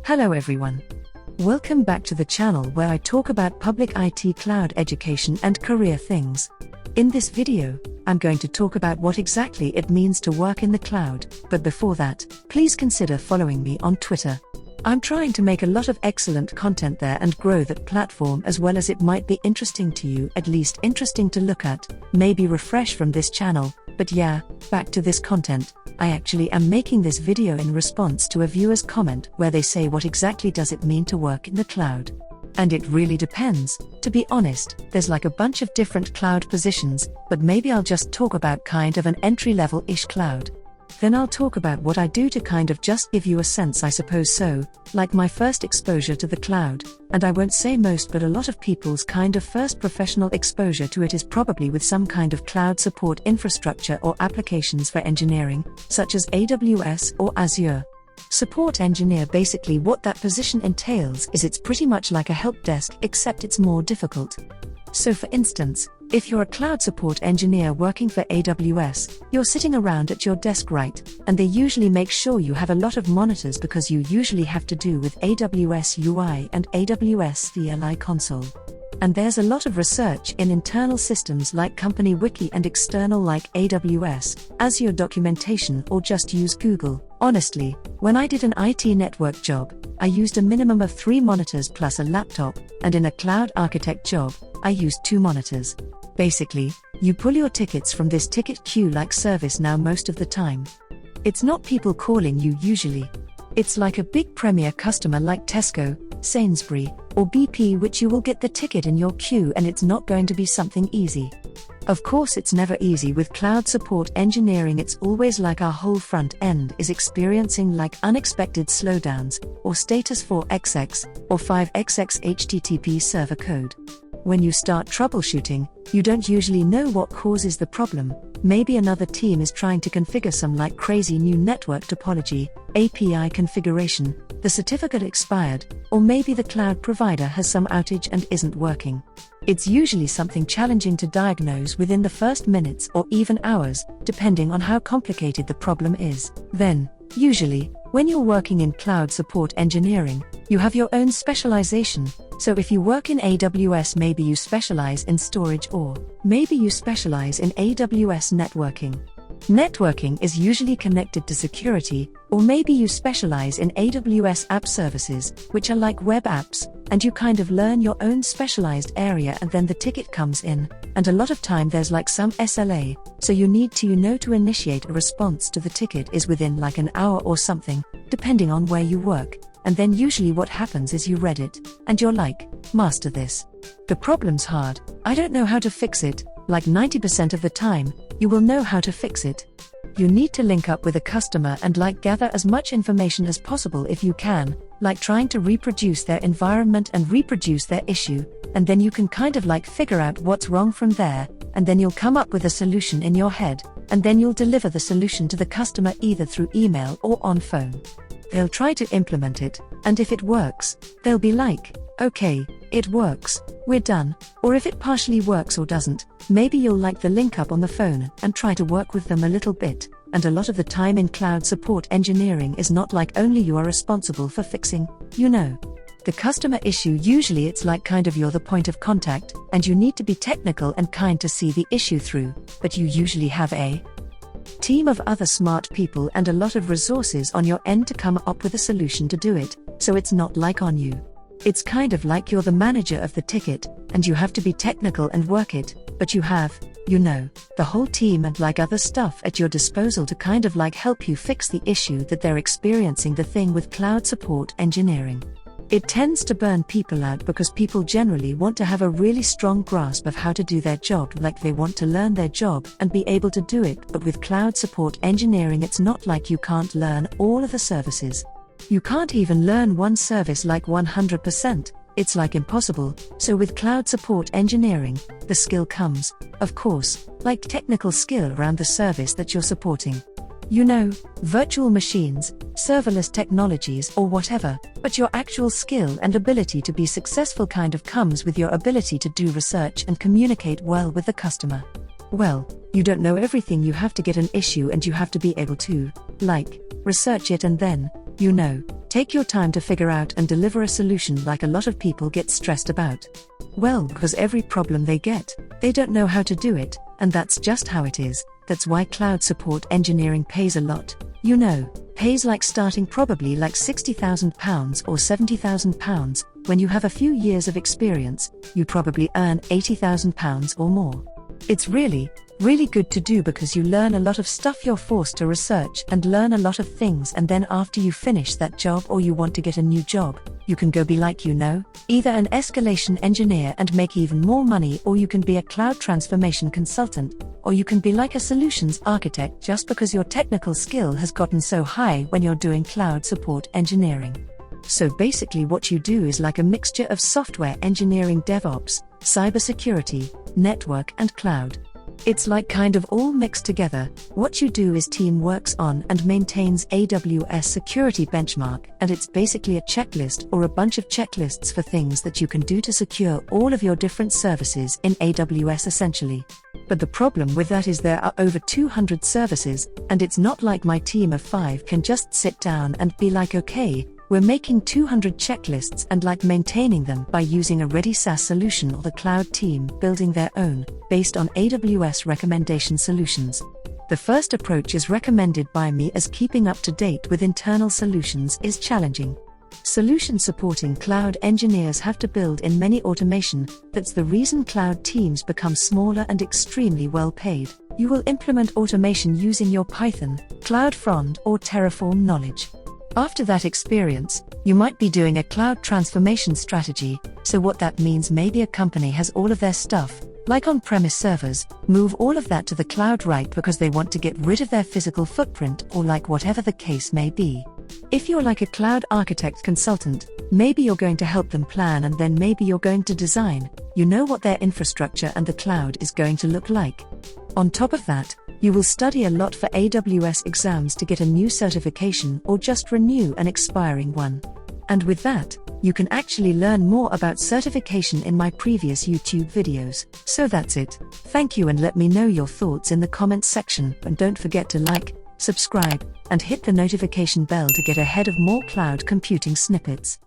Hello everyone. Welcome back to the channel where I talk about public IT cloud education and career things. In this video, I'm going to talk about what exactly it means to work in the cloud, but before that, please consider following me on Twitter. I'm trying to make a lot of excellent content there and grow that platform as well as it might be interesting to you, at least interesting to look at, maybe refresh from this channel, but yeah, back to this content. I actually am making this video in response to a viewer's comment where they say what exactly does it mean to work in the cloud. And it really depends. To be honest, there's like a bunch of different cloud positions, but maybe I'll just talk about kind of an entry-level-ish cloud. Then I'll talk about what I do to kind of just give you a sense, I suppose so, like my first exposure to the cloud, and I won't say most but a lot of people's kind of first professional exposure to it is probably with some kind of cloud support infrastructure or applications for engineering, such as AWS or Azure. Support engineer, basically what that position entails is it's pretty much like a help desk except it's more difficult. So for instance, if you're a cloud support engineer working for AWS, you're sitting around at your desk, right? And they usually make sure you have a lot of monitors because you usually have to do with AWS UI and AWS CLI console. And there's a lot of research in internal systems like company wiki and external like AWS, Azure documentation, or just use Google. Honestly, when I did an IT network job, I used a minimum of 3 monitors plus a laptop, and in a cloud architect job, I used 2 monitors. Basically, you pull your tickets from this ticket queue like ServiceNow most of the time. It's not people calling you usually. It's like a big premier customer like Tesco, Sainsbury, or BP, which you will get the ticket in your queue, and it's not going to be something easy. Of course, it's never easy with cloud support engineering. It's always like our whole front end is experiencing like unexpected slowdowns, or status 4xx, or 5xx HTTP server code. When you start troubleshooting, you don't usually know what causes the problem. Maybe another team is trying to configure some like crazy new network topology, API configuration, the certificate expired, or maybe the cloud provider has some outage and isn't working. It's usually something challenging to diagnose within the first minutes or even hours, depending on how complicated the problem is. Then, usually, when you're working in cloud support engineering, you have your own specialization. So if you work in AWS, maybe you specialize in storage, or maybe you specialize in AWS networking. Networking is usually connected to security, or maybe you specialize in AWS app services, which are like web apps, and you kind of learn your own specialized area and then the ticket comes in, and a lot of time there's like some SLA, so you need to to initiate a response to the ticket is within like an hour or something, depending on where you work. And then usually what happens is you read it, and you're like, master this. The problem's hard, I don't know how to fix it. Like 90% of the time, you will know how to fix it. You need to link up with a customer and like gather as much information as possible if you can, like trying to reproduce their environment and reproduce their issue, and then you can kind of like figure out what's wrong from there, and then you'll come up with a solution in your head, and then you'll deliver the solution to the customer either through email or on phone. They'll try to implement it, and if it works, they'll be like, okay, it works, we're done. Or if it partially works or doesn't, maybe you'll like the link up on the phone and try to work with them a little bit. And a lot of the time in cloud support engineering is not like only you are responsible for fixing, the customer issue. Usually it's like kind of you're the point of contact, and you need to be technical and kind to see the issue through, but you usually have a team of other smart people and a lot of resources on your end to come up with a solution to do it, so it's not like on you. It's kind of like you're the manager of the ticket, and you have to be technical and work it, but you have, the whole team and like other stuff at your disposal to kind of like help you fix the issue that they're experiencing. The thing with cloud support engineering, it tends to burn people out because people generally want to have a really strong grasp of how to do their job, like they want to learn their job and be able to do it. But with cloud support engineering, it's not like you can't learn all of the services. You can't even learn one service like 100%, it's like impossible. So with cloud support engineering, the skill comes, of course, like technical skill around the service that you're supporting. Virtual machines, serverless technologies or whatever, but your actual skill and ability to be successful kind of comes with your ability to do research and communicate well with the customer. Well, you don't know everything, you have to get an issue and you have to be able to, research it and then, Take your time to figure out and deliver a solution like a lot of people get stressed about. Well, because every problem they get, they don't know how to do it, and that's just how it is. That's why cloud support engineering pays a lot. Pays like starting probably like £60,000 or £70,000. When you have a few years of experience, you probably earn £80,000 or more. It's really good to do because you learn a lot of stuff. You're forced to research and learn a lot of things, and then after you finish that job or you want to get a new job, you can go be like either an escalation engineer and make even more money, or you can be a cloud transformation consultant, or you can be like a solutions architect just because your technical skill has gotten so high when you're doing cloud support engineering. So basically what you do is like a mixture of software engineering, DevOps, cybersecurity, network and cloud. It's like kind of all mixed together. What you do is team works on and maintains AWS security benchmark, and it's basically a checklist or a bunch of checklists for things that you can do to secure all of your different services in AWS essentially. But the problem with that is there are over 200 services, and it's not like my team of 5 can just sit down and be like, okay, we're making 200 checklists and like maintaining them by using a ready SaaS solution, or the cloud team building their own, based on AWS recommendation solutions. The first approach is recommended by me, as keeping up to date with internal solutions is challenging. Solution supporting cloud engineers have to build in many automation. That's the reason cloud teams become smaller and extremely well paid. You will implement automation using your Python, Cloud Front or Terraform knowledge. After that experience, you might be doing a cloud transformation strategy. So what that means, maybe a company has all of their stuff, like on-premise servers, move all of that to the cloud, right, because they want to get rid of their physical footprint, or like whatever the case may be. If you're like a cloud architect consultant, maybe you're going to help them plan, and then maybe you're going to design, what their infrastructure and the cloud is going to look like. On top of that, you will study a lot for AWS exams to get a new certification or just renew an expiring one. And with that, you can actually learn more about certification in my previous YouTube videos. So that's it. Thank you, and let me know your thoughts in the comments section, and don't forget to like, subscribe, and hit the notification bell to get ahead of more cloud computing snippets.